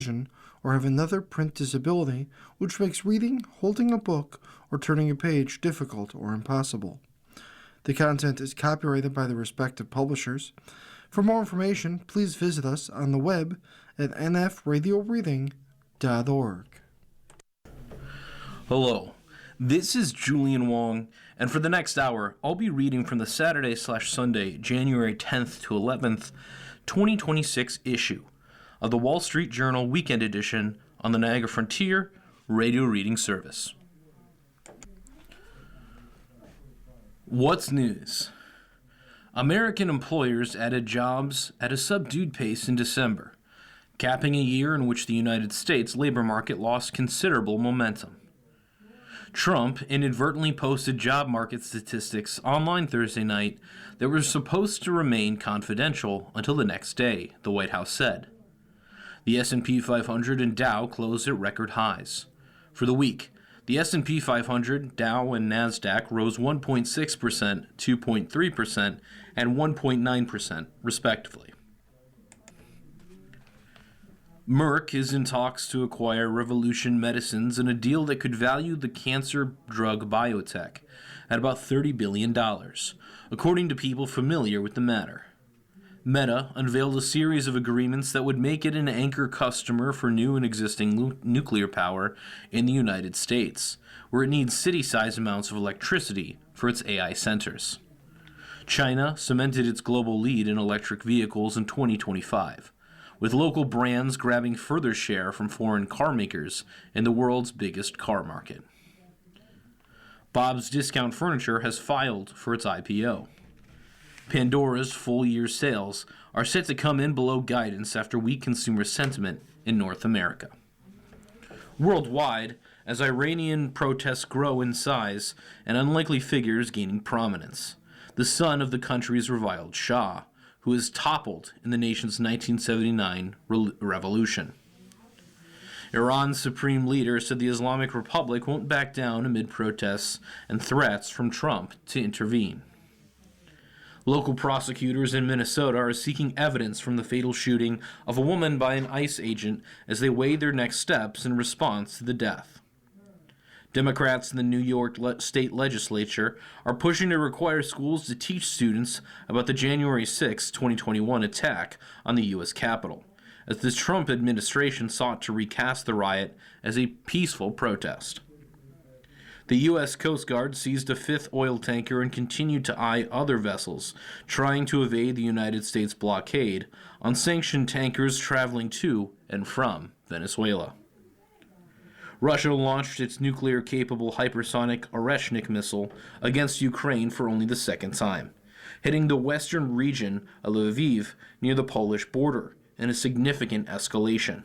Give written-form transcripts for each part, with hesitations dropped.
vision, or have another print disability which makes reading, holding a book, or turning a page difficult or impossible. The content is copyrighted by the respective publishers. For more information, please visit us on the web at nfradioreading.org. Hello, this is Julian Wong, and for the next hour, I'll be reading from the Saturday/Sunday, January 10th to 11th, 2026 issue of the Wall Street Journal Weekend Edition on the Niagara Frontier Radio Reading Service. What's news? American employers added jobs at a subdued pace in December, capping a year in which the United States labor market lost considerable momentum. Trump inadvertently posted job market statistics online Thursday night that were supposed to remain confidential until the next day, the White House said. The S&P 500 and Dow closed at record highs. For the week, the S&P 500, Dow, and NASDAQ rose 1.6%, 2.3%, and 1.9%, respectively. Merck is in talks to acquire Revolution Medicines in a deal that could value the cancer drug biotech at about $30 billion, according to people familiar with the matter. Meta unveiled a series of agreements that would make it an anchor customer for new and existing nuclear power in the United States, where it needs city-sized amounts of electricity for its AI centers. China cemented its global lead in electric vehicles in 2025, with local brands grabbing further share from foreign car makers in the world's biggest car market. Bob's Discount Furniture has filed for its IPO. Pandora's full-year sales are set to come in below guidance after weak consumer sentiment in North America. Worldwide, as Iranian protests grow in size and unlikely figures gaining prominence, the son of the country's reviled Shah, who is toppled in the nation's 1979 revolution. Iran's supreme leader said the Islamic Republic won't back down amid protests and threats from Trump to intervene. Local prosecutors in Minnesota are seeking evidence from the fatal shooting of a woman by an ICE agent as they weigh their next steps in response to the death. Democrats in the New York State Legislature are pushing to require schools to teach students about the January 6, 2021 attack on the U.S. Capitol, as the Trump administration sought to recast the riot as a peaceful protest. The U.S. Coast Guard seized a fifth oil tanker and continued to eye other vessels trying to evade the United States blockade on sanctioned tankers traveling to and from Venezuela. Russia launched its nuclear-capable hypersonic Oreshnik missile against Ukraine for only the second time, hitting the western region of Lviv near the Polish border in a significant escalation.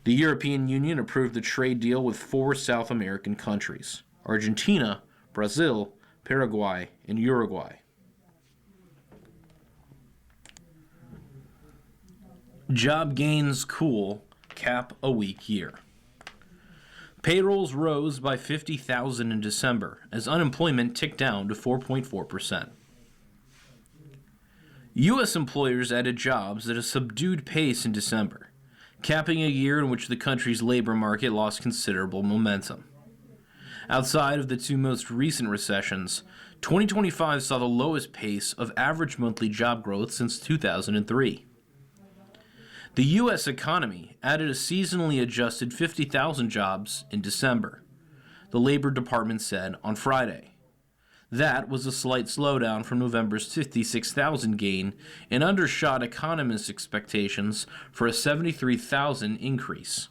The European Union approved the trade deal with 4 South American countries: Argentina, Brazil, Paraguay, and Uruguay. Job gains cool, cap a weak year. Payrolls rose by 50,000 in December as unemployment ticked down to 4.4%. U.S. employers added jobs at a subdued pace in December, capping a year in which the country's labor market lost considerable momentum. Outside of the 2 most recent recessions, 2025 saw the lowest pace of average monthly job growth since 2003. The U.S. economy added a seasonally adjusted 50,000 jobs in December, the Labor Department said on Friday. That was a slight slowdown from November's 56,000 gain and undershot economists' expectations for a 73,000 increase.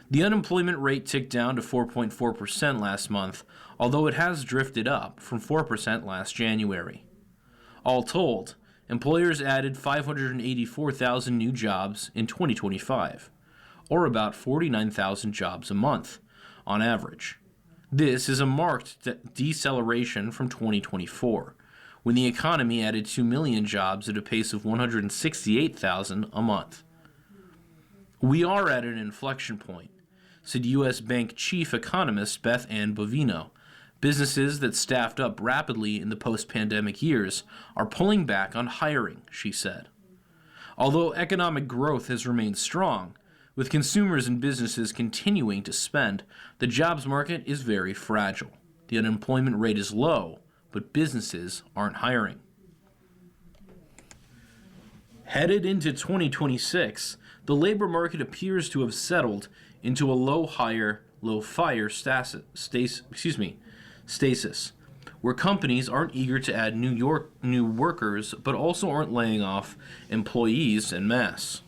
The unemployment rate ticked down to 4.4% last month, although it has drifted up from 4% last January. All told, employers added 584,000 new jobs in 2025, or about 49,000 jobs a month, on average. This is a marked deceleration from 2024, when the economy added 2 million jobs at a pace of 168,000 a month. We are at an inflection point, said U.S. Bank chief economist Beth Ann Bovino. Businesses that staffed up rapidly in the post-pandemic years are pulling back on hiring, she said. Although economic growth has remained strong, with consumers and businesses continuing to spend, the jobs market is very fragile. The unemployment rate is low, but businesses aren't hiring. Headed into 2026, the labor market appears to have settled into a low-fire stasis, where companies aren't eager to add new workers, but also aren't laying off employees en masse.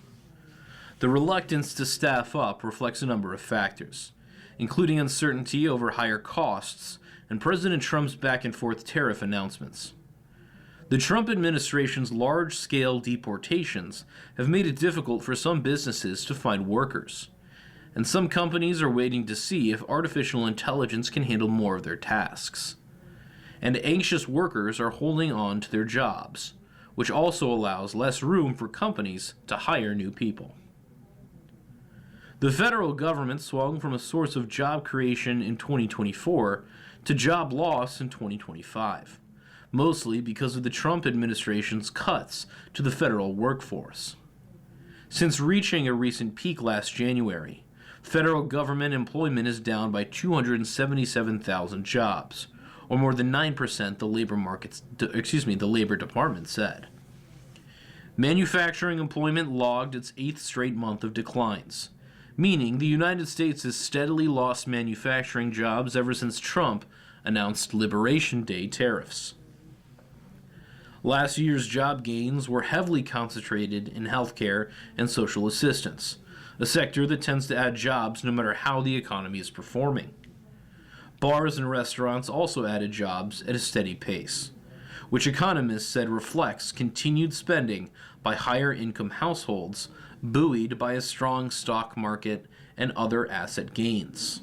The reluctance to staff up reflects a number of factors, including uncertainty over higher costs and President Trump's back-and-forth tariff announcements. The Trump administration's large-scale deportations have made it difficult for some businesses to find workers, and some companies are waiting to see if artificial intelligence can handle more of their tasks. And anxious workers are holding on to their jobs, which also allows less room for companies to hire new people. The federal government swung from a source of job creation in 2024 to job loss in 2025. Mostly because of the Trump administration's cuts to the federal workforce. Since reaching a recent peak last January, federal government employment is down by 277,000 jobs, or more than 9%, the Labor Department said. Manufacturing employment logged its 8th straight month of declines, meaning the United States has steadily lost manufacturing jobs ever since Trump announced Liberation Day tariffs. Last year's job gains were heavily concentrated in healthcare and social assistance, a sector that tends to add jobs no matter how the economy is performing. Bars and restaurants also added jobs at a steady pace, which economists said reflects continued spending by higher income households, buoyed by a strong stock market and other asset gains.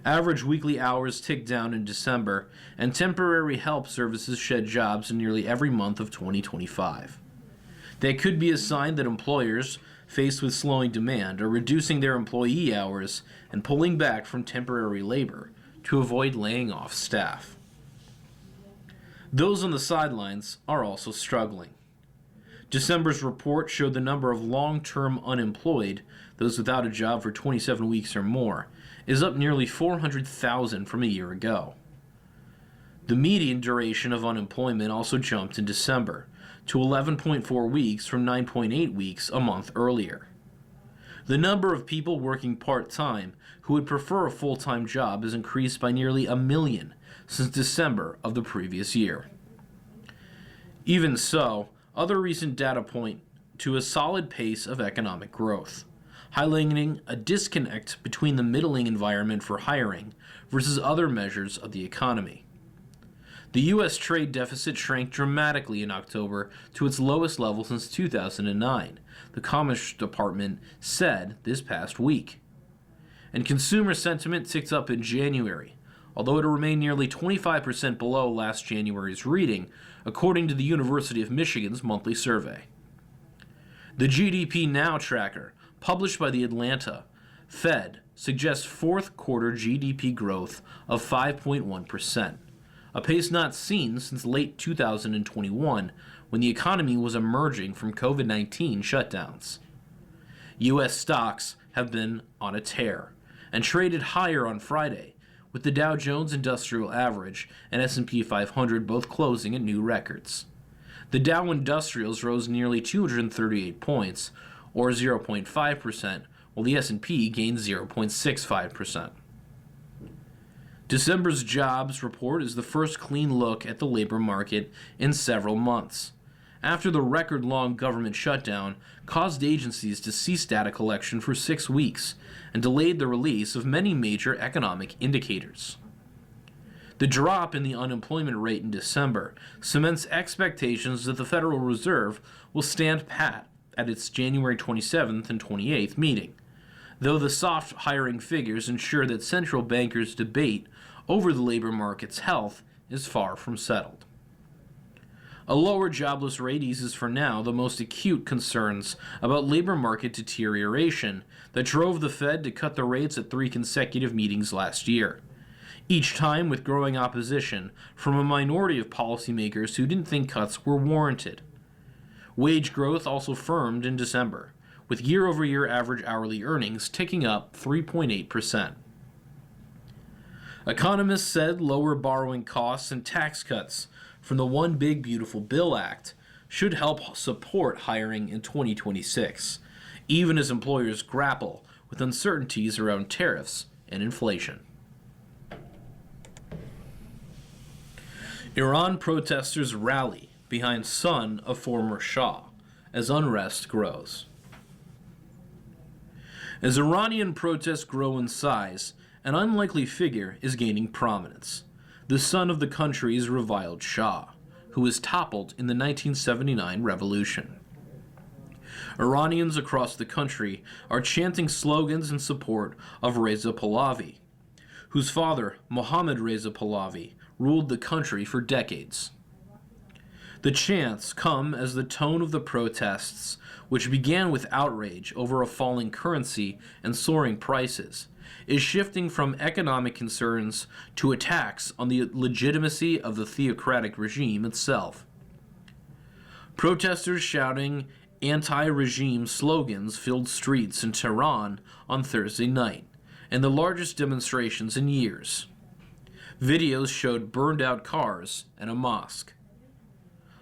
Average weekly hours ticked down in December, and temporary help services shed jobs in nearly every month of 2025. That could be a sign that employers, faced with slowing demand, are reducing their employee hours and pulling back from temporary labor to avoid laying off staff. Those on the sidelines are also struggling. December's report showed the number of long-term unemployed, those without a job for 27 weeks or more, is up nearly 400,000 from a year ago. The median duration of unemployment also jumped in December to 11.4 weeks from 9.8 weeks a month earlier. The number of people working part-time who would prefer a full-time job has increased by nearly 1 million since December of the previous year. Even so, other recent data point to a solid pace of economic growth, highlighting a disconnect between the middling environment for hiring versus other measures of the economy. The U.S. trade deficit shrank dramatically in October to its lowest level since 2009, the Commerce Department said this past week. And consumer sentiment ticked up in January, although it remained nearly 25% below last January's reading, according to the University of Michigan's monthly survey. The GDP Now tracker, published by the Atlanta Fed, suggests fourth quarter GDP growth of 5.1%, a pace not seen since late 2021 when the economy was emerging from COVID-19 shutdowns. U.S. stocks have been on a tear and traded higher on Friday, with the Dow Jones Industrial Average and S&P 500 both closing at new records. The Dow Industrials rose nearly 238 points, or 0.5%, while the S&P gained 0.65%. December's jobs report is the first clean look at the labor market in several months, after the record-long government shutdown caused agencies to cease data collection for 6 weeks and delayed the release of many major economic indicators. The drop in the unemployment rate in December cements expectations that the Federal Reserve will stand pat at its January 27th and 28th meeting, though the soft hiring figures ensure that central bankers' debate over the labor market's health is far from settled. A lower jobless rate eases for now the most acute concerns about labor market deterioration that drove the Fed to cut the rates at 3 consecutive meetings last year, each time with growing opposition from a minority of policymakers who didn't think cuts were warranted. Wage growth also firmed in December, with year-over-year average hourly earnings ticking up 3.8%. Economists said lower borrowing costs and tax cuts from the One Big Beautiful Bill Act should help support hiring in 2026, even as employers grapple with uncertainties around tariffs and inflation. Iran protesters rally behind son of former Shah as unrest grows. As Iranian protests grow in size, an unlikely figure is gaining prominence: the son of the country's reviled Shah, who was toppled in the 1979 revolution. Iranians across the country are chanting slogans in support of Reza Pahlavi, whose father, Mohammad Reza Pahlavi, ruled the country for decades. The chants come as the tone of the protests, which began with outrage over a falling currency and soaring prices, is shifting from economic concerns to attacks on the legitimacy of the theocratic regime itself. Protesters shouting anti-regime slogans filled streets in Tehran on Thursday night, and the largest demonstrations in years. Videos showed burned-out cars and a mosque.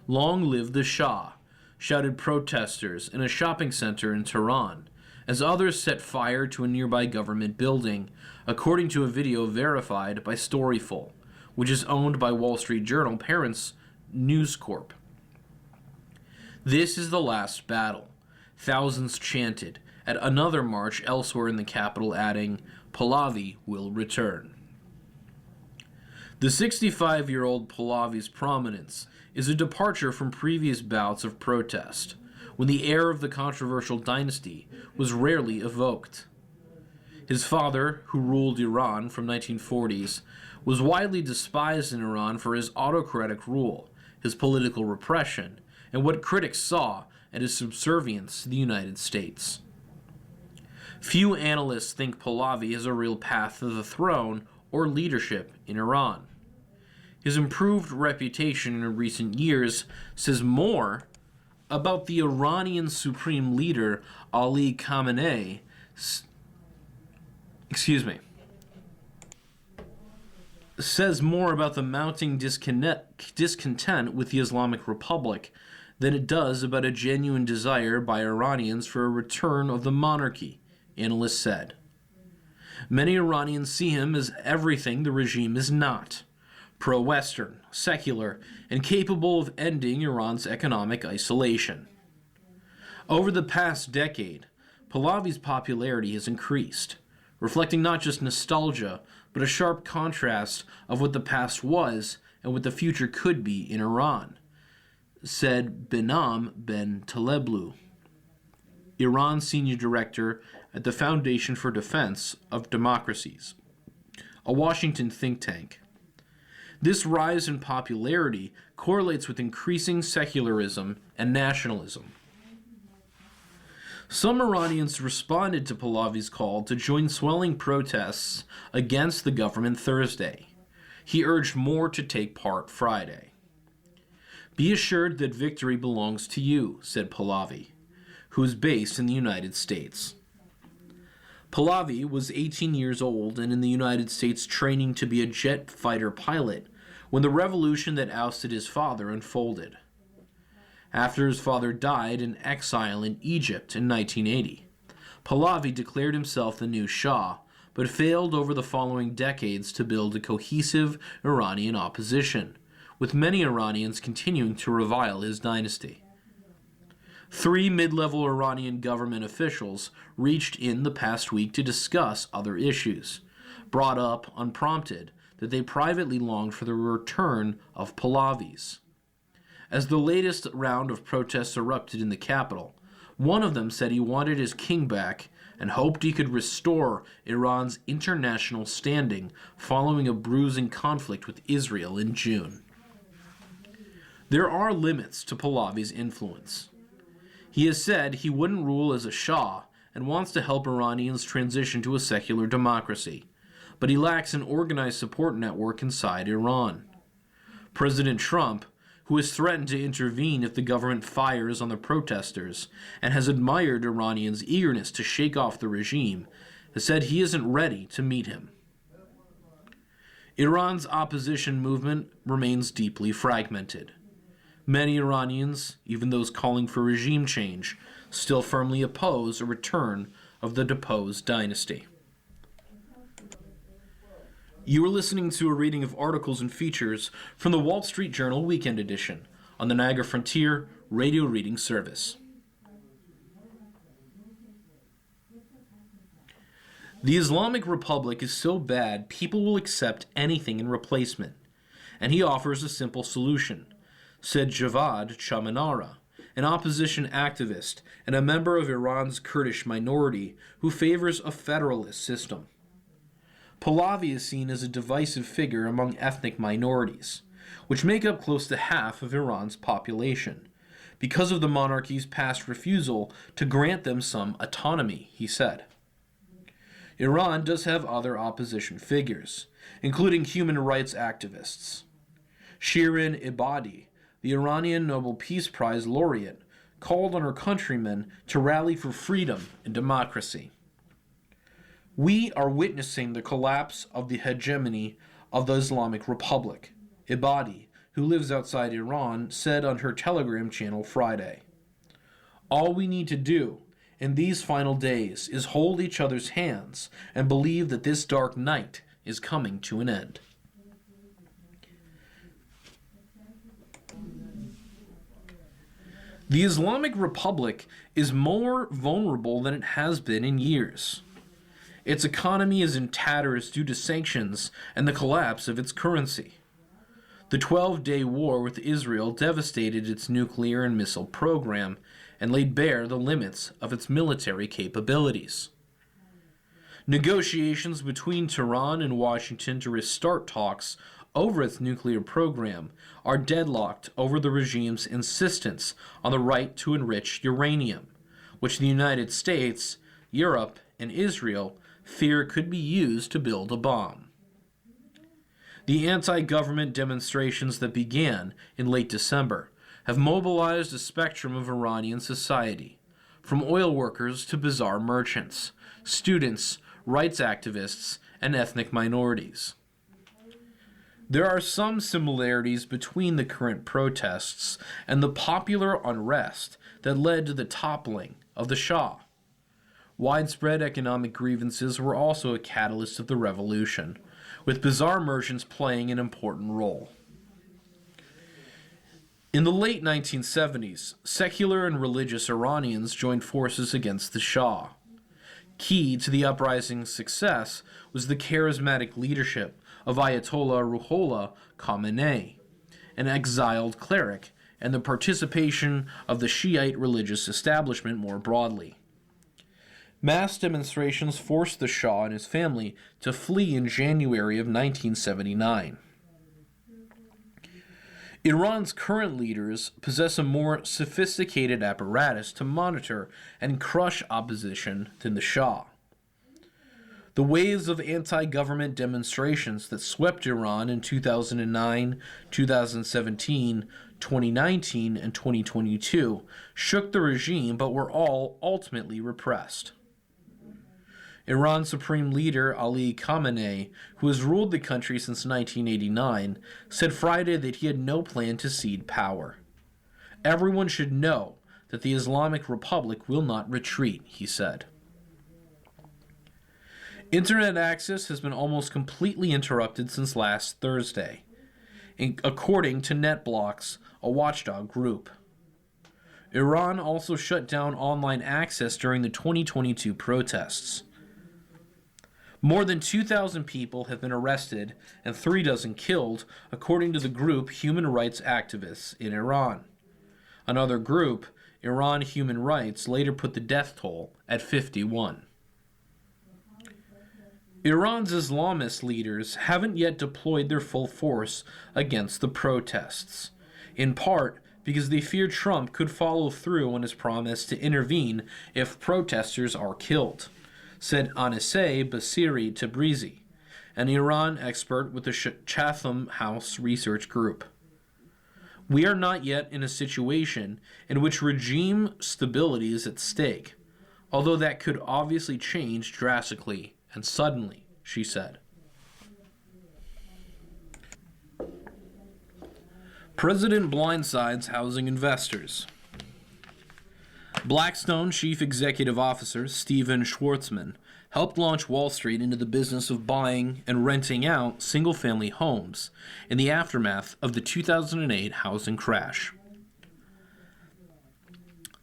"Long live the Shah," shouted protesters in a shopping center in Tehran, as others set fire to a nearby government building, according to a video verified by Storyful, which is owned by Wall Street Journal parents News Corp. "This is the last battle," thousands chanted at another march elsewhere in the capital, adding, "Pahlavi will return." The 65-year-old Pahlavi's prominence is a departure from previous bouts of protest, when the heir of the controversial dynasty was rarely evoked. His father, who ruled Iran from 1940s, was widely despised in Iran for his autocratic rule, his political repression, and what critics saw as his subservience to the United States. Few analysts think Pahlavi has a real path to the throne or leadership in Iran. His improved reputation in recent years says more about the Iranian supreme leader Ali Khamenei, says more about the mounting discontent with the Islamic Republic than it does about a genuine desire by Iranians for a return of the monarchy, analysts said. Many Iranians see him as everything the regime is not: pro-Western, secular, and capable of ending Iran's economic isolation. Over the past decade, Pahlavi's popularity has increased, reflecting not just nostalgia, but a sharp contrast of what the past was and what the future could be in Iran, said Behnam Ben Taleblu, Iran's senior director at the Foundation for Defense of Democracies, a Washington think tank. This rise in popularity correlates with increasing secularism and nationalism. Some Iranians responded to Pahlavi's call to join swelling protests against the government Thursday. He urged more to take part Friday. "Be assured that victory belongs to you," said Pahlavi, who is based in the United States. Pahlavi was 18 years old and in the United States training to be a jet fighter pilot when the revolution that ousted his father unfolded. After his father died in exile in Egypt in 1980, Pahlavi declared himself the new Shah, but failed over the following decades to build a cohesive Iranian opposition, with many Iranians continuing to revile his dynasty. 3 mid-level Iranian government officials reached in the past week to discuss other issues, brought up unprompted that they privately longed for the return of Pahlavi's. As the latest round of protests erupted in the capital, one of them said he wanted his king back and hoped he could restore Iran's international standing following a bruising conflict with Israel in June. There are limits to Pahlavi's influence. He has said he wouldn't rule as a Shah and wants to help Iranians transition to a secular democracy, but he lacks an organized support network inside Iran. President Trump, who who has threatened to intervene if the government fires on the protesters and has admired Iranians' eagerness to shake off the regime, has said he isn't ready to meet him. Iran's opposition movement remains deeply fragmented. Many Iranians, even those calling for regime change, still firmly oppose a return of the deposed dynasty. You are listening to a reading of articles and features from the Wall Street Journal Weekend Edition on the Niagara Frontier Radio Reading Service. The Islamic Republic is so bad people will accept anything in replacement, and he offers a simple solution, said Javad Chaminara, an opposition activist and a member of Iran's Kurdish minority who favors a federalist system. Pahlavi is seen as a divisive figure among ethnic minorities, which make up close to half of Iran's population, because of the monarchy's past refusal to grant them some autonomy, he said. Iran does have other opposition figures, including human rights activists. Shirin Ebadi, the Iranian Nobel Peace Prize laureate, called on her countrymen to rally for freedom and democracy. We are witnessing the collapse of the hegemony of the Islamic Republic, Ebadi, who lives outside Iran, said on her Telegram channel Friday. All we need to do in these final days is hold each other's hands and believe that this dark night is coming to an end. The Islamic Republic is more vulnerable than it has been in years. Its economy is in tatters due to sanctions and the collapse of its currency. The 12-day war with Israel devastated its nuclear and missile program and laid bare the limits of its military capabilities. Negotiations between Tehran and Washington to restart talks over its nuclear program are deadlocked over the regime's insistence on the right to enrich uranium, which the United States, Europe, and Israel fear could be used to build a bomb. The anti-government demonstrations that began in late December have mobilized a spectrum of Iranian society, from oil workers to bazaar merchants, students, rights activists, and ethnic minorities. There are some similarities between the current protests and the popular unrest that led to the toppling of the Shah. Widespread economic grievances were also a catalyst of the revolution, with bazaar merchants playing an important role. In the late 1970s, secular and religious Iranians joined forces against the Shah. Key to the uprising's success was the charismatic leadership of Ayatollah Ruhollah Khamenei, an exiled cleric, and the participation of the Shiite religious establishment more broadly. Mass demonstrations forced the Shah and his family to flee in January of 1979. Iran's current leaders possess a more sophisticated apparatus to monitor and crush opposition than the Shah. The waves of anti-government demonstrations that swept Iran in 2009, 2017, 2019, and 2022 shook the regime but were all ultimately repressed. Iran's supreme leader Ali Khamenei, who has ruled the country since 1989, said Friday that he had no plan to cede power. Everyone should know that the Islamic Republic will not retreat, he said. Internet access has been almost completely interrupted since last Thursday, according to NetBlocks, a watchdog group. Iran also shut down online access during the 2022 protests. More than 2,000 people have been arrested and 36 killed, according to the group Human Rights Activists in Iran. Another group, Iran Human Rights, later put the death toll at 51. Iran's Islamist leaders haven't yet deployed their full force against the protests, in part because they fear Trump could follow through on his promise to intervene if protesters are killed, said Anisseh Basiri Tabrizi, an Iran expert with the Chatham House Research Group. We are not yet in a situation in which regime stability is at stake, although that could obviously change drastically and suddenly, she said. President blindsides housing investors. Blackstone Chief Executive Officer Steven Schwartzman helped launch Wall Street into the business of buying and renting out single-family homes in the aftermath of the 2008 housing crash.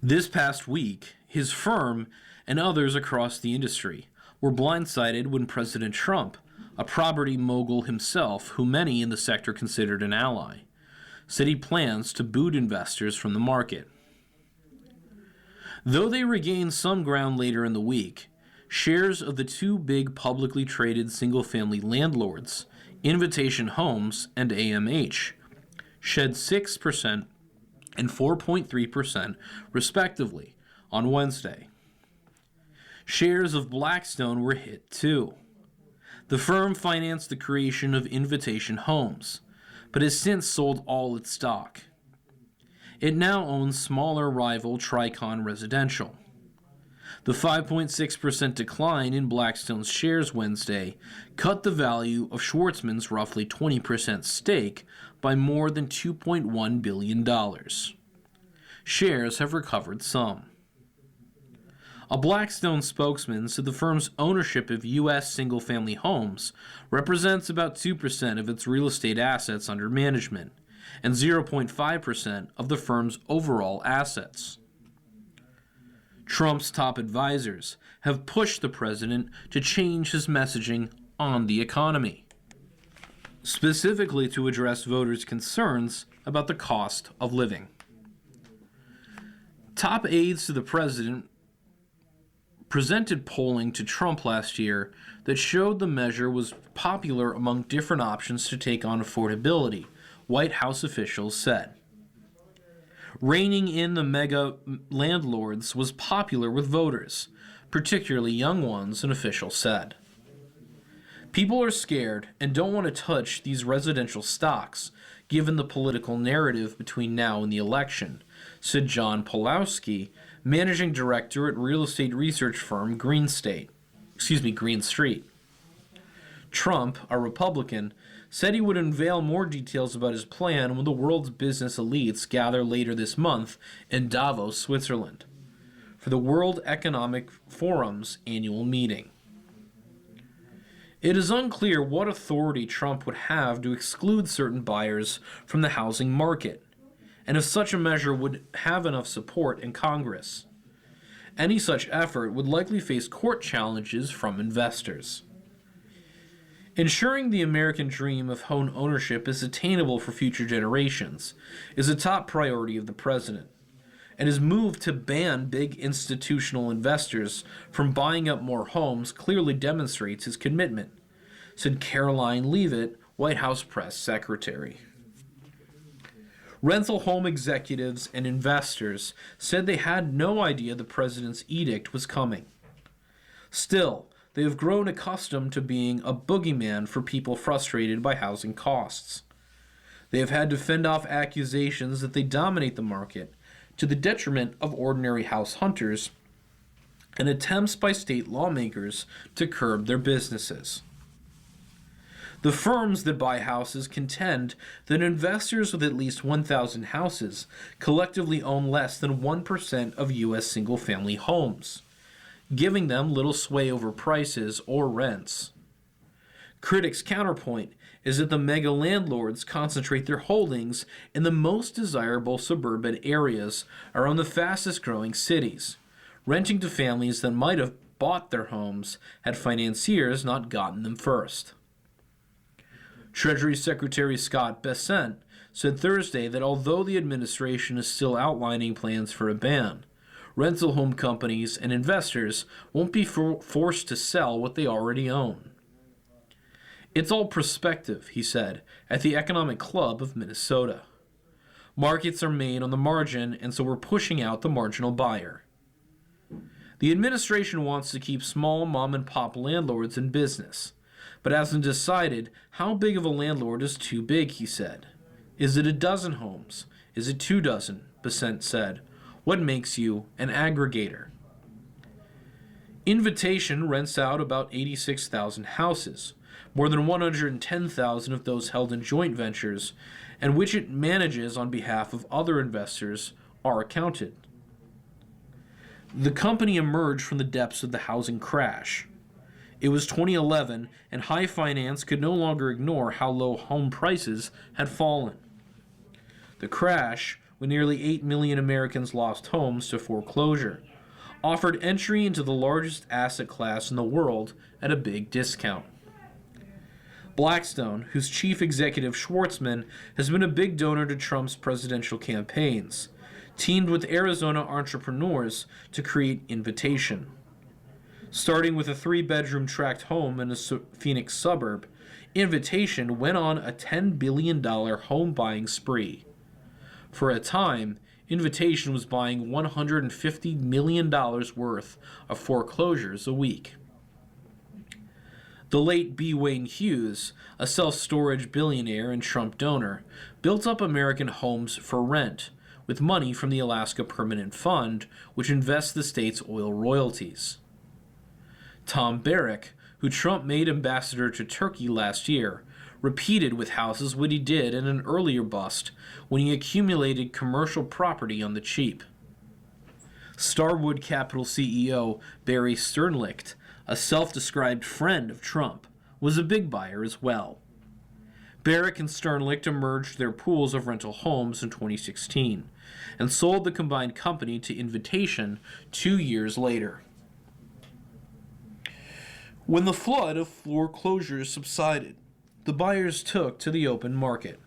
This past week, his firm and others across the industry were blindsided when President Trump, a property mogul himself who many in the sector considered an ally, said he plans to boot investors from the market. Though they regained some ground later in the week, shares of the two big publicly traded single-family landlords, Invitation Homes and AMH, shed 6% and 4.3% respectively on Wednesday. Shares of Blackstone were hit too. The firm financed the creation of Invitation Homes, but has since sold all its stock. It now owns smaller rival Tricon Residential. The 5.6% decline in Blackstone's shares Wednesday cut the value of Schwartzman's roughly 20% stake by more than $2.1 billion. Shares have recovered some. A Blackstone spokesman said the firm's ownership of U.S. single-family homes represents about 2% of its real estate assets under management and 0.5% of the firm's overall assets. Trump's top advisors have pushed the president to change his messaging on the economy, specifically to address voters' concerns about the cost of living. Top aides to the president presented polling to Trump last year that showed the measure was popular among different options to take on affordability, White House officials said. Reining in the mega landlords was popular with voters, particularly young ones, an official said. People are scared and don't want to touch these residential stocks, given the political narrative between now and the election, said John Pawlowski, managing director at real estate research firm Green Street. Trump, a Republican, said he would unveil more details about his plan when the world's business elites gather later this month in Davos, Switzerland, for the World Economic Forum's annual meeting. It is unclear what authority Trump would have to exclude certain buyers from the housing market, and if such a measure would have enough support in Congress. Any such effort would likely face court challenges from investors. Ensuring the American dream of home ownership is attainable for future generations is a top priority of the president, and his move to ban big institutional investors from buying up more homes clearly demonstrates his commitment, said Caroline Leavitt, White House press secretary. Rental home executives and investors said they had no idea the president's edict was coming. Still, they have grown accustomed to being a boogeyman for people frustrated by housing costs. They have had to fend off accusations that they dominate the market to the detriment of ordinary house hunters and attempts by state lawmakers to curb their businesses. The firms that buy houses contend that investors with at least 1,000 houses collectively own less than 1% of U.S. single-family homes, giving them little sway over prices or rents. Critics' counterpoint is that the mega landlords concentrate their holdings in the most desirable suburban areas around the fastest-growing cities, renting to families that might have bought their homes had financiers not gotten them first. Treasury Secretary Scott Bessent said Thursday that although the administration is still outlining plans for a ban, rental home companies and investors won't be forced to sell what they already own. It's all perspective, he said, at the Economic Club of Minnesota. Markets are made on the margin, and so we're pushing out the marginal buyer. The administration wants to keep small mom-and-pop landlords in business, but hasn't decided how big of a landlord is too big, he said. Is it a dozen homes? Is it 2 dozen? Besant said. What makes you an aggregator? Invitation rents out about 86,000 houses, more than 110,000 of those held in joint ventures, and which it manages on behalf of other investors, are accounted. The company emerged from the depths of the housing crash. It was 2011, and high finance could no longer ignore how low home prices had fallen. The crash, when nearly 8 million Americans lost homes to foreclosure, offered entry into the largest asset class in the world at a big discount. Blackstone, whose chief executive Schwartzman has been a big donor to Trump's presidential campaigns, teamed with Arizona entrepreneurs to create Invitation. Starting with a 3-bedroom tract home in a Phoenix suburb, Invitation went on a $10 billion home buying spree. For a time, Invitation was buying $150 million worth of foreclosures a week. The late B. Wayne Hughes, a self-storage billionaire and Trump donor, built up American homes for rent with money from the Alaska Permanent Fund, which invests the state's oil royalties. Tom Barrack, who Trump made ambassador to Turkey last year, repeated with houses what he did in an earlier bust when he accumulated commercial property on the cheap. Starwood Capital CEO Barry Sternlicht, a self-described friend of Trump, was a big buyer as well. Barrack and Sternlicht merged their pools of rental homes in 2016 and sold the combined company to Invitation 2 years later. When the flood of foreclosures subsided, the buyers took to the open market.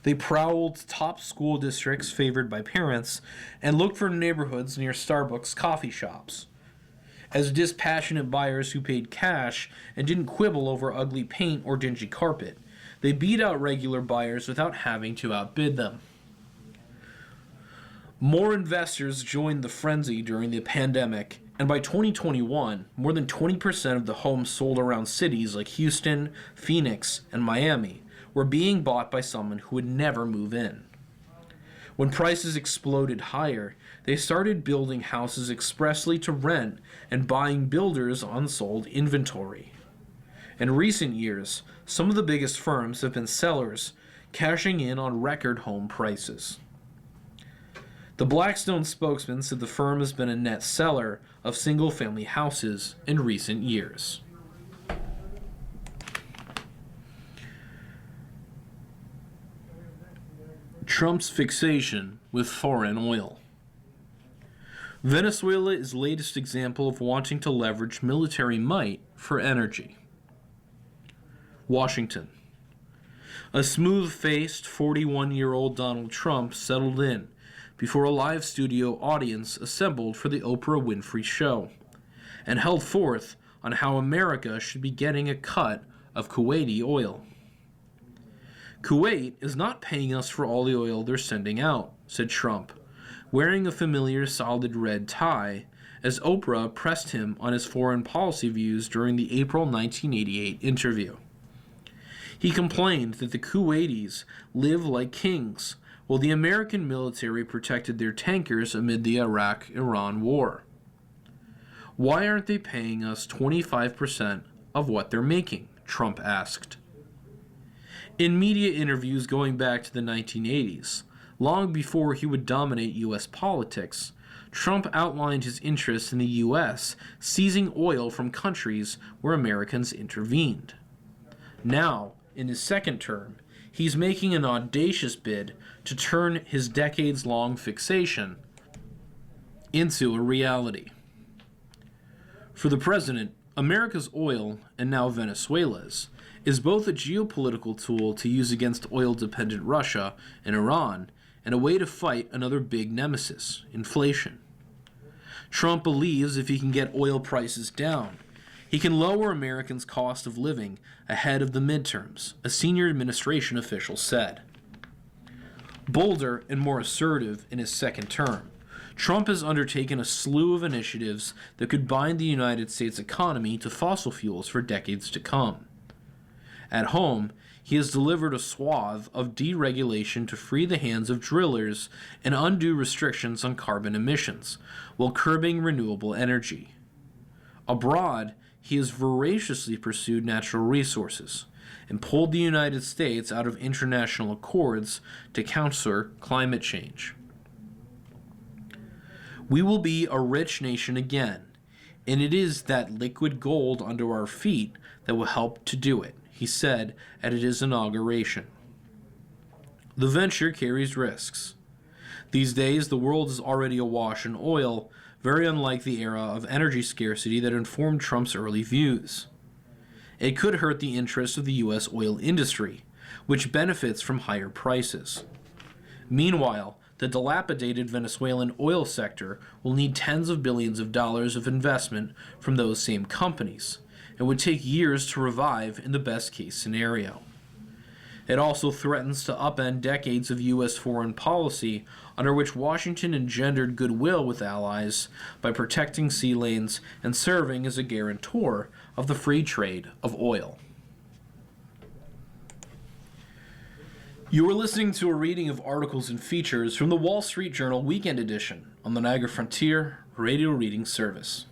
They prowled top school districts favored by parents and looked for neighborhoods near Starbucks coffee shops. As dispassionate buyers who paid cash and didn't quibble over ugly paint or dingy carpet, they beat out regular buyers without having to outbid them. More investors joined the frenzy during the pandemic, and by 2021, more than 20% of the homes sold around cities like Houston, Phoenix, and Miami were being bought by someone who would never move in. When prices exploded higher, they started building houses expressly to rent and buying builders' unsold inventory. In recent years, some of the biggest firms have been sellers, cashing in on record home prices. The Blackstone spokesman said the firm has been a net seller of single-family houses in recent years. Trump's fixation with foreign oil. Venezuela is the latest example of wanting to leverage military might for energy. Washington. A smooth-faced 41-year-old Donald Trump settled in before a live studio audience assembled for the Oprah Winfrey Show, and held forth on how America should be getting a cut of Kuwaiti oil. Kuwait is not paying us for all the oil they're sending out, said Trump, wearing a familiar solid red tie, as Oprah pressed him on his foreign policy views during the April 1988 interview. He complained that the Kuwaitis live like kings, while the American military protected their tankers amid the Iraq-Iran war. Why aren't they paying us 25% of what they're making? Trump asked. In media interviews going back to the 1980s, long before he would dominate U.S. politics, Trump outlined his interest in the U.S. seizing oil from countries where Americans intervened. Now, in his second term, he's making an audacious bid to turn his decades-long fixation into a reality. For the president, America's oil, and now Venezuela's, is both a geopolitical tool to use against oil-dependent Russia and Iran, and a way to fight another big nemesis, inflation. Trump believes if he can get oil prices down, he can lower Americans' cost of living ahead of the midterms, a senior administration official said. Bolder and more assertive in his second term, Trump has undertaken a slew of initiatives that could bind the United States economy to fossil fuels for decades to come. At home, he has delivered a swath of deregulation to free the hands of drillers and undue restrictions on carbon emissions, while curbing renewable energy. Abroad, he has voraciously pursued natural resources and pulled the United States out of international accords to counter climate change. We will be a rich nation again, and it is that liquid gold under our feet that will help to do it, he said at his inauguration. The venture carries risks. These days, the world is already awash in oil, very unlike the era of energy scarcity that informed Trump's early views. It could hurt the interests of the U.S. oil industry, which benefits from higher prices. Meanwhile, the dilapidated Venezuelan oil sector will need tens of billions of dollars of investment from those same companies, and would take years to revive in the best-case scenario. It also threatens to upend decades of U.S. foreign policy under which Washington engendered goodwill with allies by protecting sea lanes and serving as a guarantor of the free trade of oil. You are listening to a reading of articles and features from the Wall Street Journal Weekend Edition on the Niagara Frontier Radio Reading Service.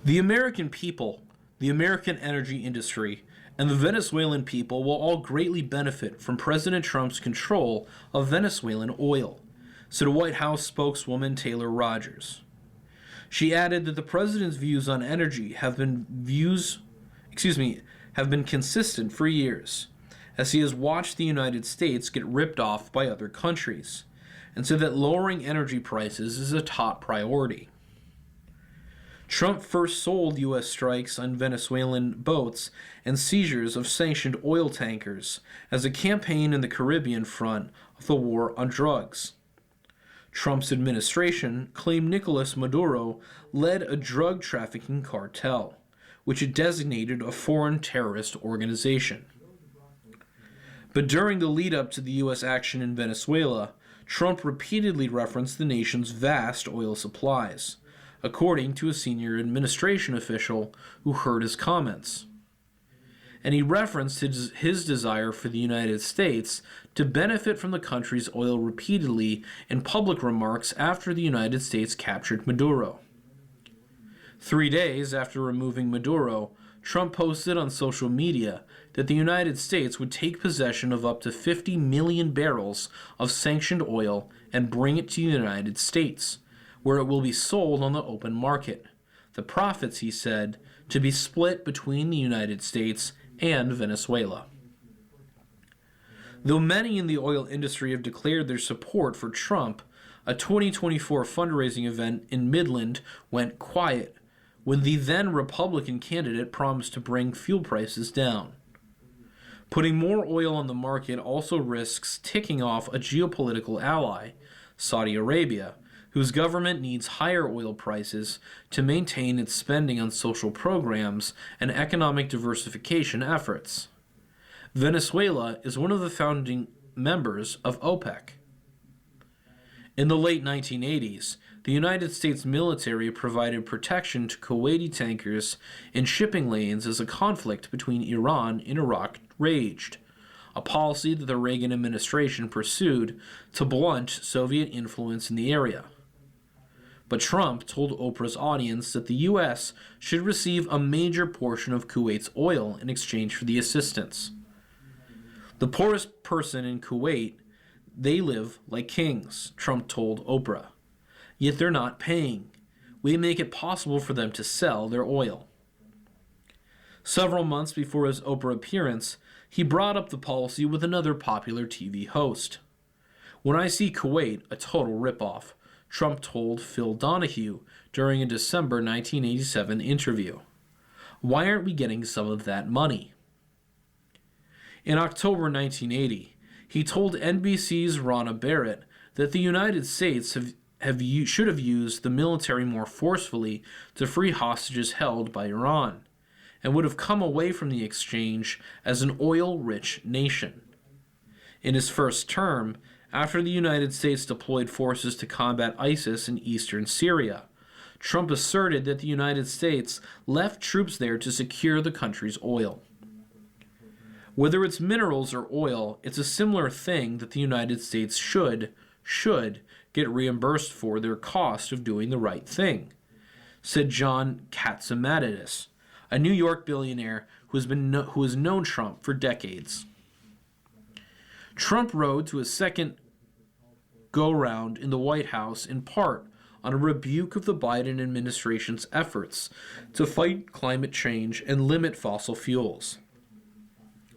The American people, the American energy industry, and the Venezuelan people will all greatly benefit from President Trump's control of Venezuelan oil, said White House spokeswoman Taylor Rogers. She added that the president's views on energy have been consistent for years, as he has watched the United States get ripped off by other countries, and said that lowering energy prices is a top priority. Trump first sold U.S. strikes on Venezuelan boats and seizures of sanctioned oil tankers as a campaign in the Caribbean front of the war on drugs. Trump's administration claimed Nicolas Maduro led a drug trafficking cartel, which it designated a foreign terrorist organization. But during the lead-up to the U.S. action in Venezuela, Trump repeatedly referenced the nation's vast oil supplies, according to a senior administration official who heard his comments. And he referenced his desire for the United States to benefit from the country's oil repeatedly in public remarks after the United States captured Maduro. 3 days after removing Maduro, Trump posted on social media that the United States would take possession of up to 50 million barrels of sanctioned oil and bring it to the United States, where it will be sold on the open market. The profits, he said, to be split between the United States and Venezuela. Though many in the oil industry have declared their support for Trump, a 2024 fundraising event in Midland went quiet when the then Republican candidate promised to bring fuel prices down. Putting more oil on the market also risks ticking off a geopolitical ally, Saudi Arabia, whose government needs higher oil prices to maintain its spending on social programs and economic diversification efforts. Venezuela is one of the founding members of OPEC. In the late 1980s, the United States military provided protection to Kuwaiti tankers in shipping lanes as a conflict between Iran and Iraq raged, a policy that the Reagan administration pursued to blunt Soviet influence in the area. But Trump told Oprah's audience that the U.S. should receive a major portion of Kuwait's oil in exchange for the assistance. The poorest person in Kuwait, they live like kings, Trump told Oprah. Yet they're not paying. We make it possible for them to sell their oil. Several months before his Oprah appearance, he brought up the policy with another popular TV host. When I see Kuwait, a total ripoff, Trump told Phil Donahue during a December 1987 interview. Why aren't we getting some of that money? In October 1980, he told NBC's Rana Barrett that the United States should have used the military more forcefully to free hostages held by Iran, and would have come away from the exchange as an oil-rich nation. In his first term, after the United States deployed forces to combat ISIS in eastern Syria, Trump asserted that the United States left troops there to secure the country's oil. Whether it's minerals or oil, it's a similar thing that the United States should get reimbursed for their cost of doing the right thing, said John Catsimatidis, a New York billionaire who has known Trump for decades. Trump rode to a second go-round in the White House in part on a rebuke of the Biden administration's efforts to fight climate change and limit fossil fuels.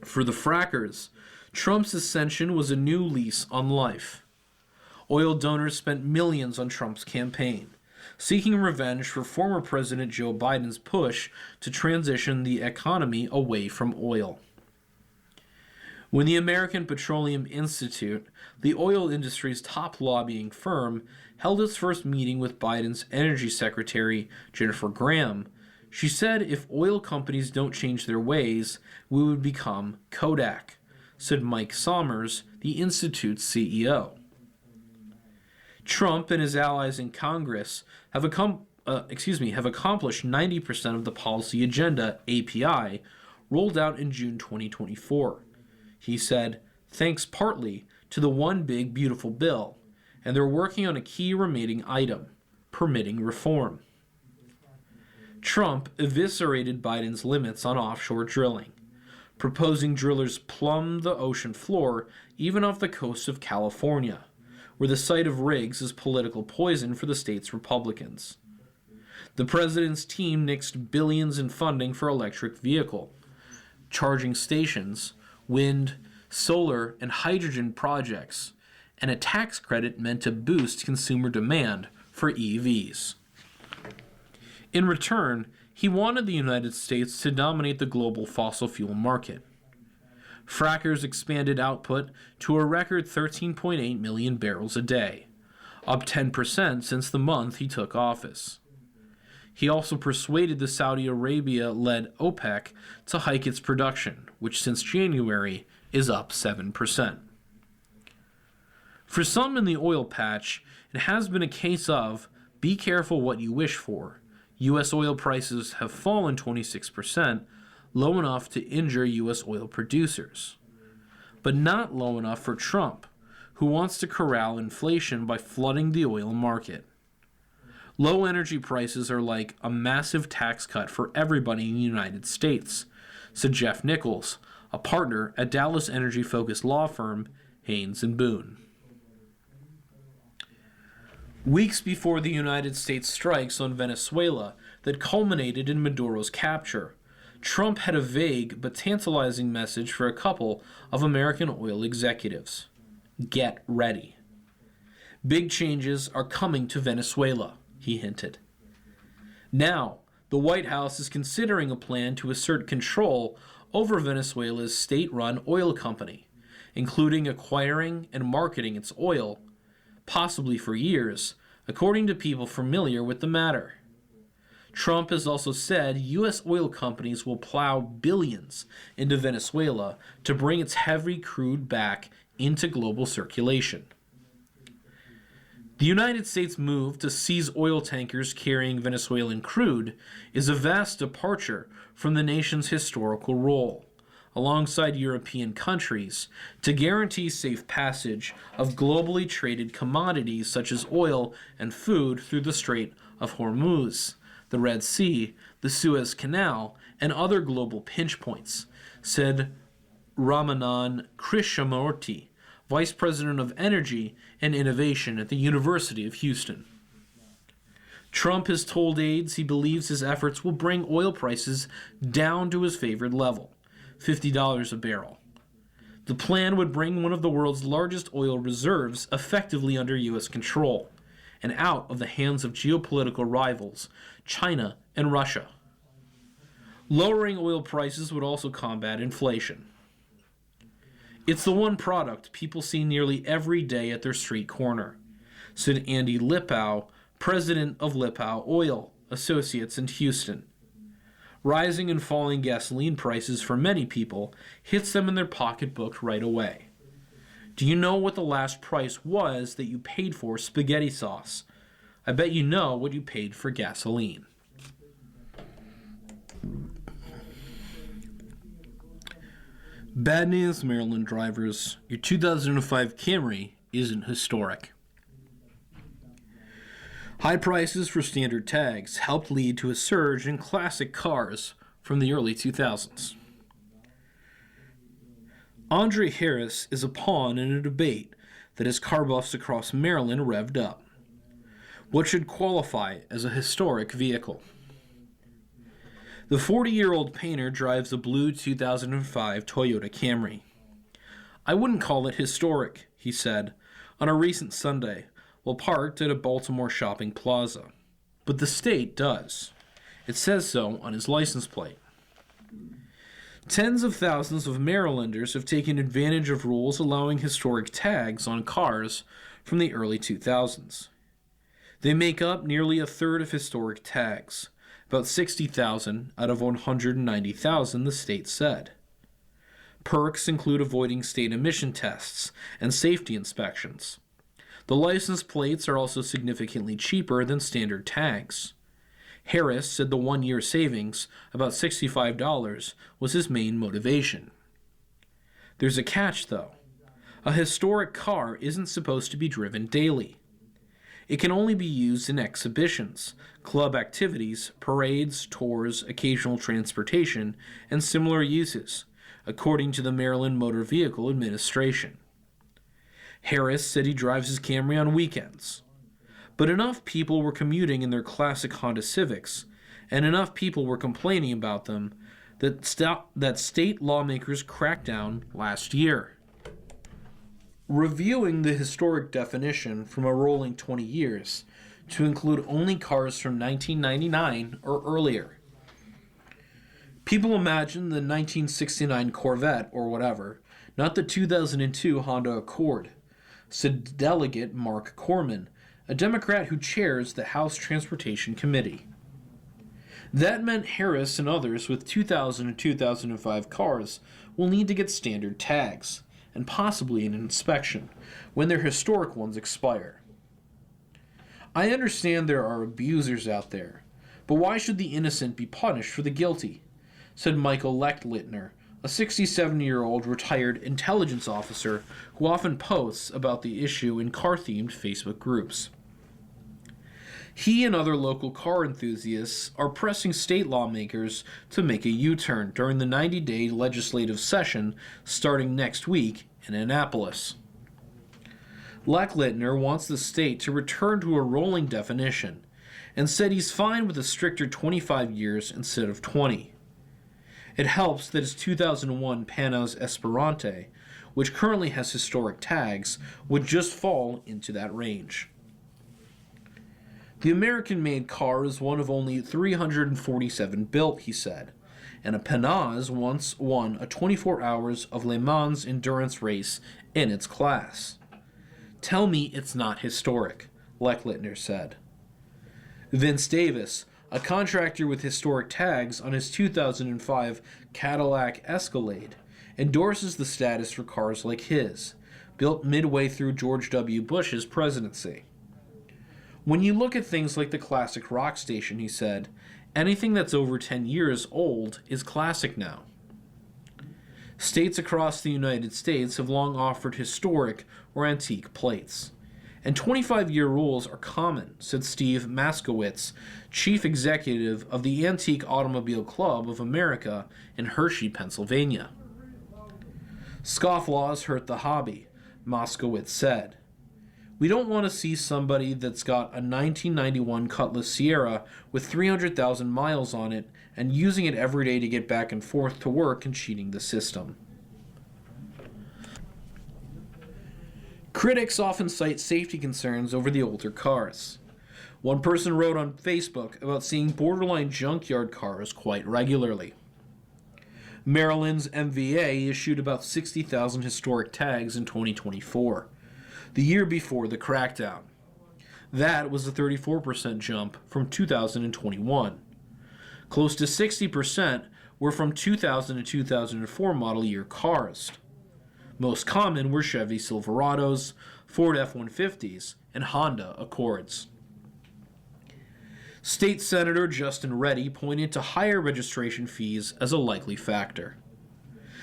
For the frackers, Trump's ascension was a new lease on life. Oil donors spent millions on Trump's campaign, seeking revenge for former President Joe Biden's push to transition the economy away from oil. When the American Petroleum Institute, the oil industry's top lobbying firm, held its first meeting with Biden's Energy Secretary, Jennifer Graham, she said if oil companies don't change their ways, we would become Kodak, said Mike Sommers, the Institute's CEO. Trump and his allies in Congress have accomplished 90% of the policy agenda, API, rolled out in June 2024. He said, thanks partly to the One Big Beautiful Bill, and they're working on a key remaining item, permitting reform. Trump eviscerated Biden's limits on offshore drilling, proposing drillers plumb the ocean floor even off the coast of California, where the sight of rigs is political poison for the state's Republicans. The president's team nixed billions in funding for electric vehicle, charging stations, wind, solar, and hydrogen projects, and a tax credit meant to boost consumer demand for EVs. In return, he wanted the United States to dominate the global fossil fuel market. Frackers expanded output to a record 13.8 million barrels a day, up 10% since the month he took office. He also persuaded the Saudi Arabia-led OPEC to hike its production, which since January is up 7%. For some in the oil patch, it has been a case of be careful what you wish for. U.S. oil prices have fallen 26%, low enough to injure U.S. oil producers, but not low enough for Trump, who wants to corral inflation by flooding the oil market. Low energy prices are like a massive tax cut for everybody in the United States, said Jeff Nichols, a partner at Dallas energy-focused law firm Haynes & Boone. Weeks before the United States strikes on Venezuela that culminated in Maduro's capture, Trump had a vague but tantalizing message for a couple of American oil executives. Get ready. Big changes are coming to Venezuela, he hinted. Now, the White House is considering a plan to assert control over Venezuela's state-run oil company, including acquiring and marketing its oil, possibly for years, according to people familiar with the matter. Trump has also said U.S. oil companies will plow billions into Venezuela to bring its heavy crude back into global circulation. The United States' move to seize oil tankers carrying Venezuelan crude is a vast departure from the nation's historical role, alongside European countries, to guarantee safe passage of globally traded commodities such as oil and food through the Strait of Hormuz, the Red Sea, the Suez Canal, and other global pinch points, said Ramanan Krishnamurti, Vice President of Energy and Innovation at the University of Houston. Trump has told aides he believes his efforts will bring oil prices down to his favored level, $50 a barrel. The plan would bring one of the world's largest oil reserves effectively under U.S. control and out of the hands of geopolitical rivals, China and Russia. Lowering oil prices would also combat inflation. It's the one product people see nearly every day at their street corner, said Andy Lipow, president of Lipow Oil Associates in Houston. Rising and falling gasoline prices for many people hits them in their pocketbook right away. Do you know what the last price was that you paid for spaghetti sauce? I bet you know what you paid for gasoline. Bad news, Maryland drivers. Your 2005 Camry isn't historic. High prices for standard tags helped lead to a surge in classic cars from the early 2000s. Andre Harris is a pawn in a debate that has car buffs across Maryland revved up. What should qualify as a historic vehicle? The 40-year-old painter drives a blue 2005 Toyota Camry. I wouldn't call it historic, he said, on a recent Sunday while parked at a Baltimore shopping plaza. But the state does. It says so on his license plate. Tens of thousands of Marylanders have taken advantage of rules allowing historic tags on cars from the early 2000s. They make up nearly a third of historic tags, about 60,000 out of 190,000, the state said. Perks include avoiding state emission tests and safety inspections. The license plates are also significantly cheaper than standard tags. Harris said the one-year savings, about $65, was his main motivation. There's a catch, though. A historic car isn't supposed to be driven daily. It can only be used in exhibitions, club activities, parades, tours, occasional transportation, and similar uses, according to the Maryland Motor Vehicle Administration. Harris said he drives his Camry on weekends. But enough people were commuting in their classic Honda Civics, and enough people were complaining about them, that state lawmakers cracked down last year. Reviewing the historic definition from a rolling 20 years to include only cars from 1999 or earlier. People imagine the 1969 Corvette or whatever, not the 2002 Honda Accord, said Delegate Mark Corman, a Democrat who chairs the House Transportation Committee. That meant Harris and others with 2000 and 2005 cars will need to get standard tags, and possibly an inspection, when their historic ones expire. I understand there are abusers out there, but why should the innocent be punished for the guilty? Said Michael Lechtlitner, a 67-year-old retired intelligence officer who often posts about the issue in car-themed Facebook groups. He and other local car enthusiasts are pressing state lawmakers to make a U-turn during the 90-day legislative session starting next week in Annapolis. Lechtlitner wants the state to return to a rolling definition and said he's fine with a stricter 25 years instead of 20. It helps that his 2001 Panos Esperante, which currently has historic tags, would just fall into that range. The American-made car is one of only 347 built, he said, and a Panas once won a 24 hours of Le Mans endurance race in its class. Tell me it's not historic, Lechtlitner said. Vince Davis, a contractor with historic tags on his 2005 Cadillac Escalade, endorses the status for cars like his, built midway through George W. Bush's presidency. When you look at things like the classic rock station, he said, anything that's over 10 years old is classic now. States across the United States have long offered historic or antique plates, and 25-year rules are common, said Steve Maskowitz, chief executive of the Antique Automobile Club of America in Hershey, Pennsylvania. Scofflaws hurt the hobby, Moskowitz said. We don't want to see somebody that's got a 1991 Cutlass Sierra with 300,000 miles on it and using it every day to get back and forth to work and cheating the system. Critics often cite safety concerns over the older cars. One person wrote on Facebook about seeing borderline junkyard cars quite regularly. Maryland's MVA issued about 60,000 historic tags in 2024. The year before the crackdown. That was a 34% jump from 2021. Close to 60% were from 2000 to 2004 model year cars. Most common were Chevy Silverados, Ford F-150s, and Honda Accords. State Senator Justin Reddy pointed to higher registration fees as a likely factor.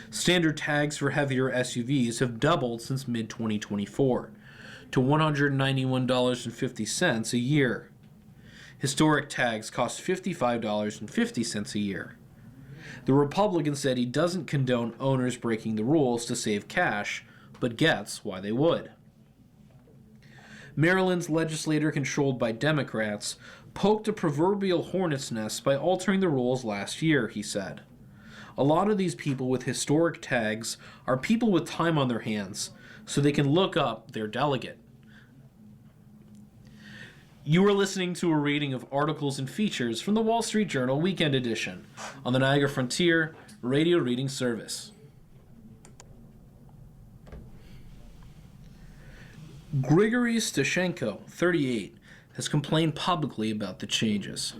Standard tags for heavier SUVs have doubled since mid-2024 to $191.50 a year. Historic tags cost $55.50 a year. The Republican said he doesn't condone owners breaking the rules to save cash, but gets why they would. Maryland's legislature, controlled by Democrats, poked a proverbial hornet's nest by altering the rules last year, he said. A lot of these people with historic tags are people with time on their hands, so they can look up their delegate. You are listening to a reading of articles and features from the Wall Street Journal Weekend Edition on the Niagara Frontier Radio Reading Service. Grigory Stashenko, 38, has complained publicly about the changes.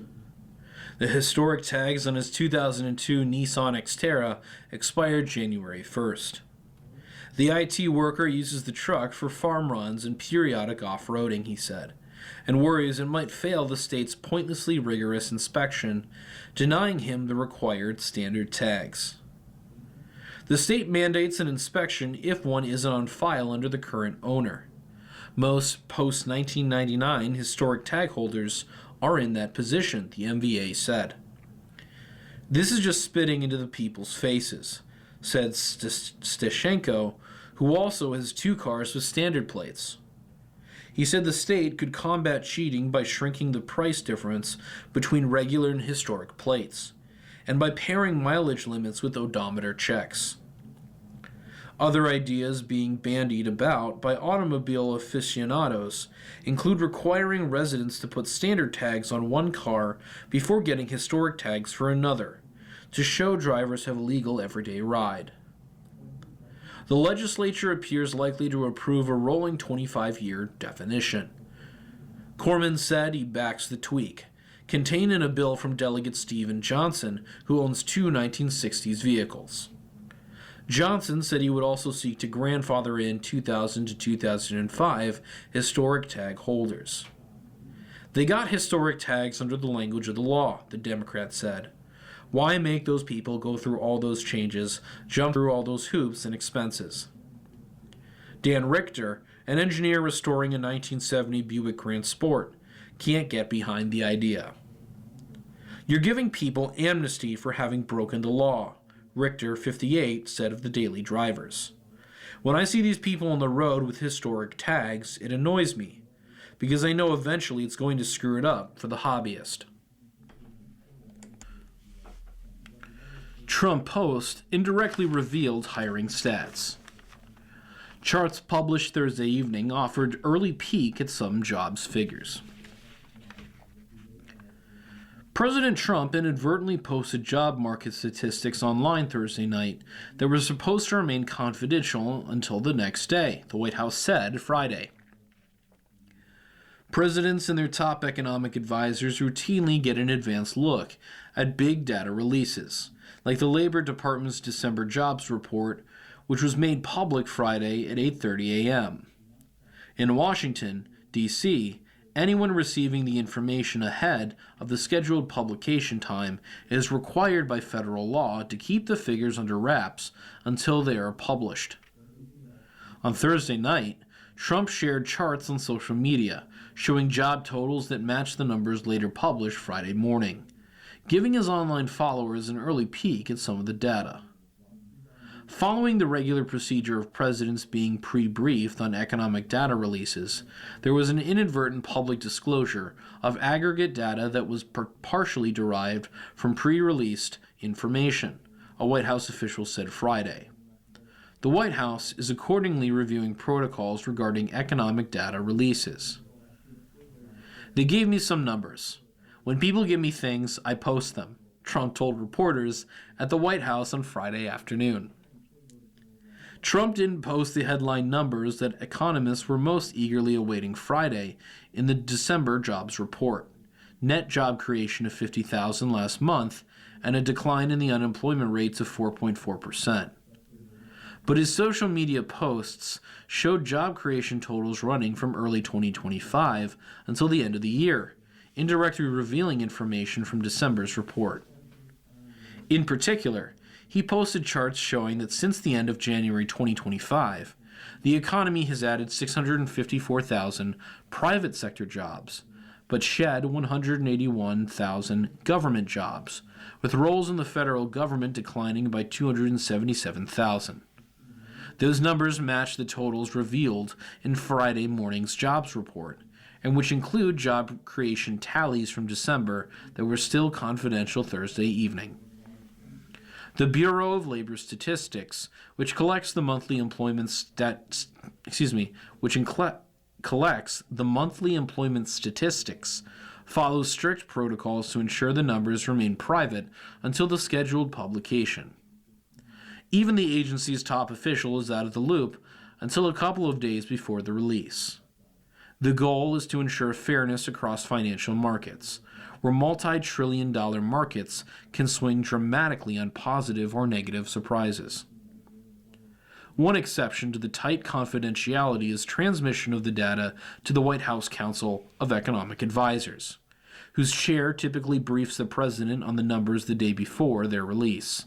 The historic tags on his 2002 Nissan Xterra expired January 1st. The IT worker uses the truck for farm runs and periodic off-roading, he said, and worries it might fail the state's pointlessly rigorous inspection, denying him the required standard tags. The state mandates an inspection if one isn't on file under the current owner. Most post-1999 historic tag holders are in that position, the MVA said. This is just spitting into the people's faces, said Stashenko, who also has 2 cars with standard plates. He said the state could combat cheating by shrinking the price difference between regular and historic plates, and by pairing mileage limits with odometer checks. Other ideas being bandied about by automobile aficionados include requiring residents to put standard tags on one car before getting historic tags for another, to show drivers have a legal everyday ride. The legislature appears likely to approve a rolling 25-year definition. Corman said he backs the tweak, contained in a bill from Delegate Stephen Johnson, who owns 2 1960s vehicles. Johnson said he would also seek to grandfather in 2000 to 2005 historic tag holders. They got historic tags under the language of the law, the Democrats said. Why make those people go through all those changes, jump through all those hoops and expenses? Dan Richter, an engineer restoring a 1970 Buick Grand Sport, can't get behind the idea. You're giving people amnesty for having broken the law, Richter, 58, said of the Daily Drivers. When I see these people on the road with historic tags, it annoys me, because I know eventually it's going to screw it up for the hobbyist. Trump Post indirectly revealed hiring stats. Charts published Thursday evening offered early peek at some jobs figures. President Trump inadvertently posted job market statistics online Thursday night that were supposed to remain confidential until the next day, the White House said Friday. Presidents and their top economic advisors routinely get an advance look at big data releases, like the Labor Department's December jobs report, which was made public Friday at 8:30 a.m. In Washington, D.C., anyone receiving the information ahead of the scheduled publication time is required by federal law to keep the figures under wraps until they are published. On Thursday night, Trump shared charts on social media showing job totals that matched the numbers later published Friday morning, giving his online followers an early peek at some of the data. Following the regular procedure of presidents being pre-briefed on economic data releases, there was an inadvertent public disclosure of aggregate data that was partially derived from pre-released information, a White House official said Friday. The White House is accordingly reviewing protocols regarding economic data releases. They gave me some numbers. When people give me things, I post them, Trump told reporters at the White House on Friday afternoon. Trump didn't post the headline numbers that economists were most eagerly awaiting Friday in the December jobs report. Net job creation of 50,000 last month and a decline in the unemployment rates of 4.4%. But his social media posts showed job creation totals running from early 2025 until the end of the year, indirectly revealing information from December's report. In particular, he posted charts showing that since the end of January 2025, the economy has added 654,000 private sector jobs, but shed 181,000 government jobs, with roles in the federal government declining by 277,000. Those numbers match the totals revealed in Friday morning's jobs report, and which include job creation tallies from December that were still confidential Thursday evening. The Bureau of Labor Statistics, which collects the monthly employment collects the monthly employment statistics, follows strict protocols to ensure the numbers remain private until the scheduled publication. Even the agency's top official is out of the loop until a couple of days before the release. The goal is to ensure fairness across financial markets, where multi-trillion-dollar markets can swing dramatically on positive or negative surprises. One exception to the tight confidentiality is transmission of the data to the White House Council of Economic Advisers, whose chair typically briefs the president on the numbers the day before their release.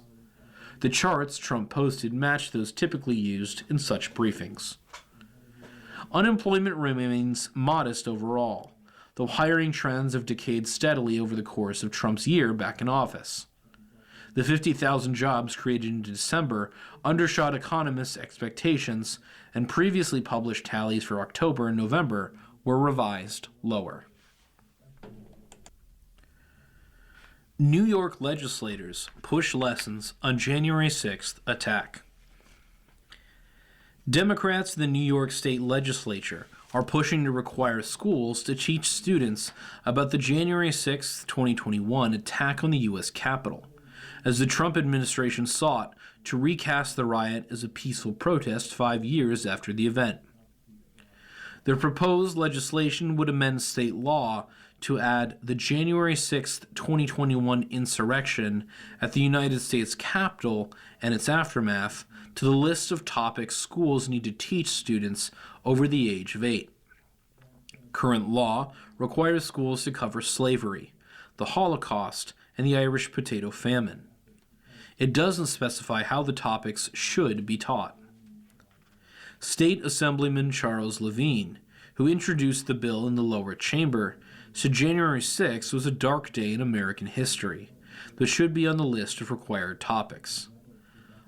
The charts Trump posted match those typically used in such briefings. Unemployment remains modest overall, though hiring trends have decayed steadily over the course of Trump's year back in office. The 50,000 jobs created in December undershot economists' expectations, and previously published tallies for October and November were revised lower. New York legislators push lessons on January 6th attack. Democrats in the New York State Legislature are pushing to require schools to teach students about the January 6, 2021 attack on the U.S. Capitol, as the Trump administration sought to recast the riot as a peaceful protest 5 years after the event. Their proposed legislation would amend state law to add the January 6, 2021 insurrection at the United States Capitol and its aftermath to the list of topics schools need to teach students over the age of 8. Current law requires schools to cover slavery, the Holocaust, and the Irish potato famine. It doesn't specify how the topics should be taught. State Assemblyman Charles Levine, who introduced the bill in the lower chamber, said January 6 was a dark day in American history that should be on the list of required topics.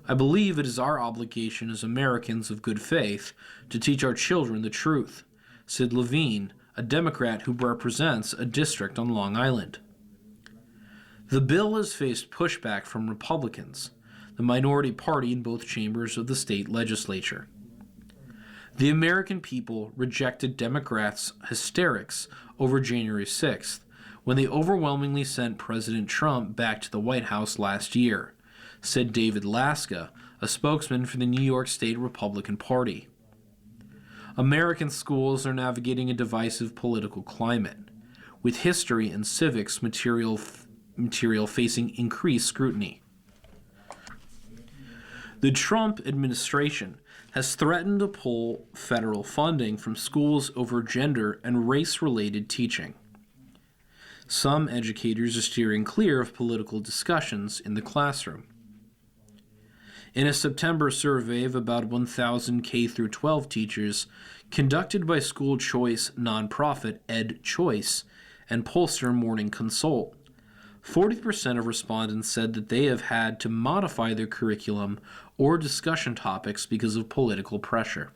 I believe it is our obligation as Americans of good faith to teach our children the truth, said Levine, a Democrat who represents a district on Long Island. The bill has faced pushback from Republicans, the minority party in both chambers of the state legislature. The American people rejected Democrats' hysterics over January 6th when they overwhelmingly sent President Trump back to the White House last year, said David Laska, a spokesman for the New York State Republican Party. American schools are navigating a divisive political climate, with history and civics material facing increased scrutiny. The Trump administration has threatened to pull federal funding from schools over gender and race-related teaching. Some educators are steering clear of political discussions in the classroom. In a September survey of about 1,000 K-12 teachers conducted by school choice nonprofit EdChoice and pollster Morning Consult, 40% of respondents said that they have had to modify their curriculum or discussion topics because of political pressure.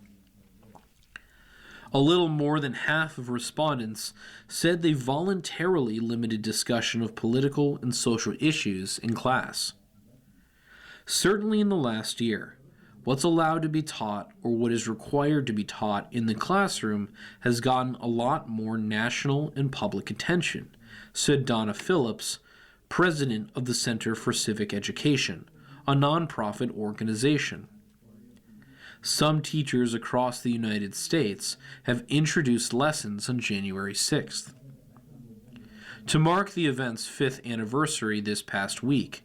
A little more than half of respondents said they voluntarily limited discussion of political and social issues in class. Certainly in the last year, what's allowed to be taught or what is required to be taught in the classroom has gotten a lot more national and public attention, said Donna Phillips, president of the Center for Civic Education, a nonprofit organization. Some teachers across the United States have introduced lessons on January 6th. To mark the event's 5th anniversary this past week,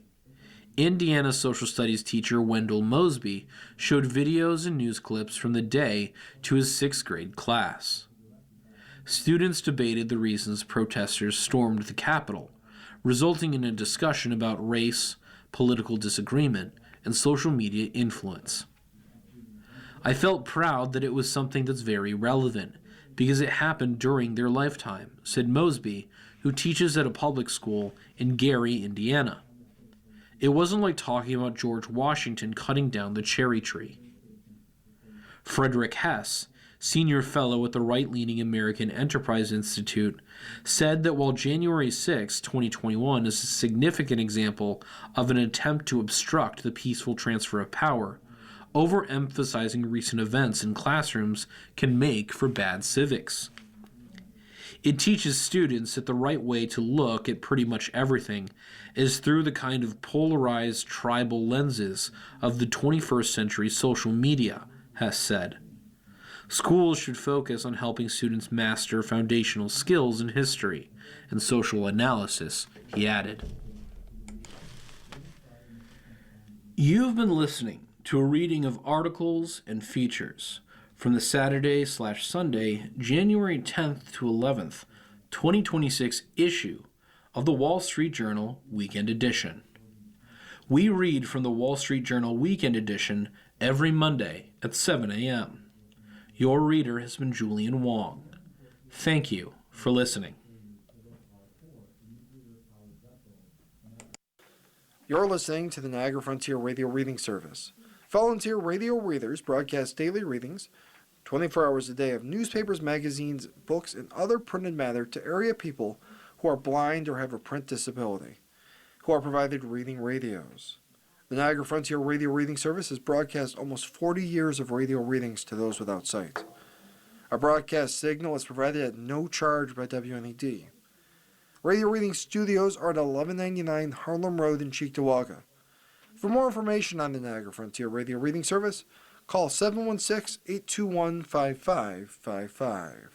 Indiana social studies teacher Wendell Mosby showed videos and news clips from the day to his 6th grade class. Students debated the reasons protesters stormed the Capitol, resulting in a discussion about race, political disagreement, and social media influence. I felt proud that it was something that's very relevant, because it happened during their lifetime, said Mosby, who teaches at a public school in Gary, Indiana. It wasn't like talking about George Washington cutting down the cherry tree. Frederick Hess, senior fellow at the right-leaning American Enterprise Institute, said that while January 6, 2021 is a significant example of an attempt to obstruct the peaceful transfer of power, overemphasizing recent events in classrooms can make for bad civics. It teaches students that the right way to look at pretty much everything is through the kind of polarized tribal lenses of the 21st century social media, Hess said. Schools should focus on helping students master foundational skills in history and social analysis, he added. You've been listening to a reading of articles and features from the Saturday/Sunday, January 10th to 11th, 2026 issue of the Wall Street Journal Weekend Edition. We read from the Wall Street Journal Weekend Edition every Monday at 7 a.m. Your reader has been Julian Wong. Thank you for listening. You're listening to the Niagara Frontier Radio Reading Service. Volunteer radio readers broadcast daily readings, 24 hours a day, of newspapers, magazines, books, and other printed matter to area people who are blind or have a print disability, who are provided reading radios. The Niagara Frontier Radio Reading Service has broadcast almost 40 years of radio readings to those without sight. Our broadcast signal is provided at no charge by WNED. Radio Reading Studios are at 1199 Harlem Road in Cheektowaga. For more information on the Niagara Frontier Radio Reading Service, call 716-821-5555.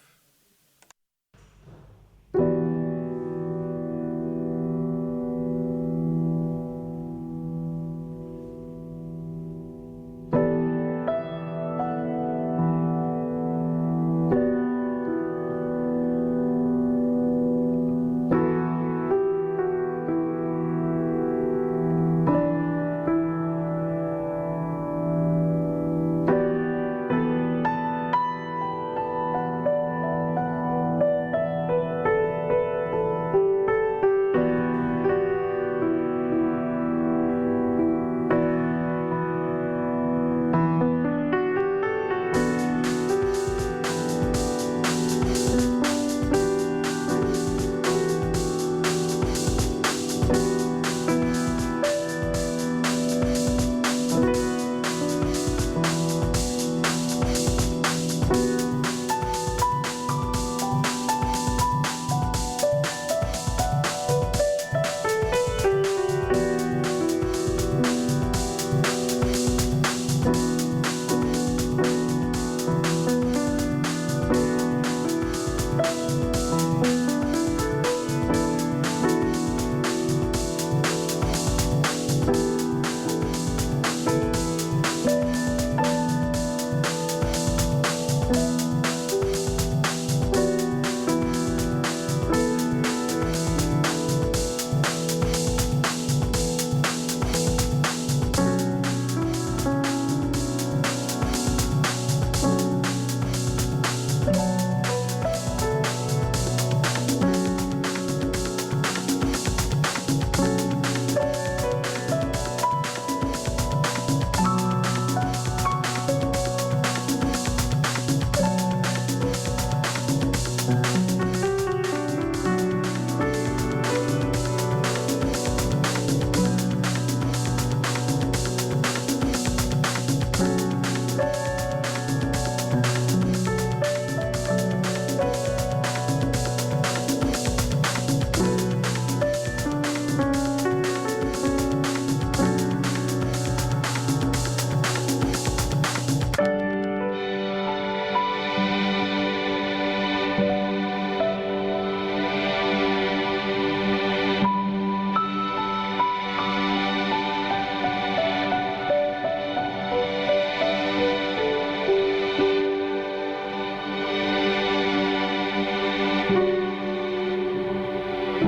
The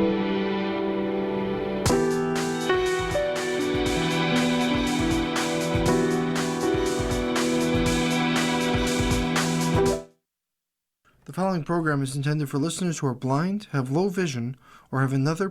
following program is intended for listeners who are blind, have low vision, or have another